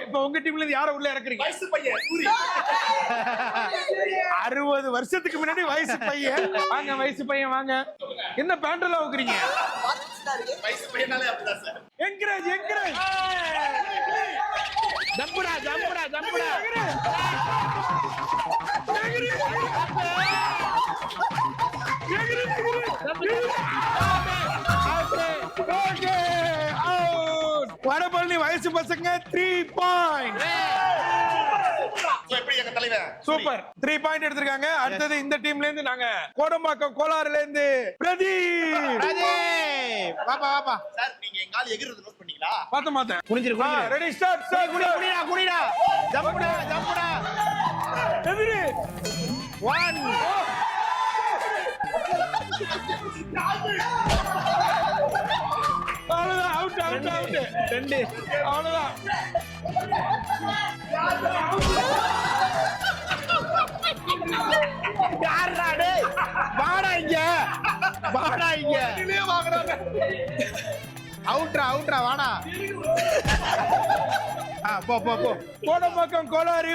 இப்ப உங்க டீம்ல இருந்து யார உள்ள இறக்குறீங்க? வயசு பையன் சூரி. 60 வருஷத்துக்கு முன்னாடி வயசு பையன். வாங்க வயசு பையன் வாங்க. என்ன பேண்ட்ல ஊக்குறீங்க? வயசு பையனாலே அப்படிதான் சார். Encourage encourage. ஜம்புடா ஜம்புடா ஜம்புடா. வடபழனி வயசு பசங்க 3 பாயிண்ட். எப்படி எங்க தலைவன்? சூப்பர் 3 பாயிண்ட் எடுத்திருக்காங்க. அடுத்தது இந்த டீம்ல இருந்து நாங்க கோடம்பாக்கம் கோலாறுல இருந்து பிரதீப். வாப்பா வாப்பா. சார் நீங்க எங்க ஆள் எகிறது நோட் பண்ணீங்களா? மாத்தேன் குனிஞ்சிரு குனிஞ்சிரு. ரெடி ஸ்டார்ட் குனிடா குனிடா. ஜம்புடா ஜம்புடா. எதிரி 1 அவ்வளவுதான் அவுட் அவுட் அவுட் 2 அவ்வளவுதான். யாரடா டேய்? வாடா இங்க. வாடா இங்க. வெளியே வாங்குறாங்க. அவுட்ரா வாடா. போ போ போ. கோடம்பாக்கம் கோலாறு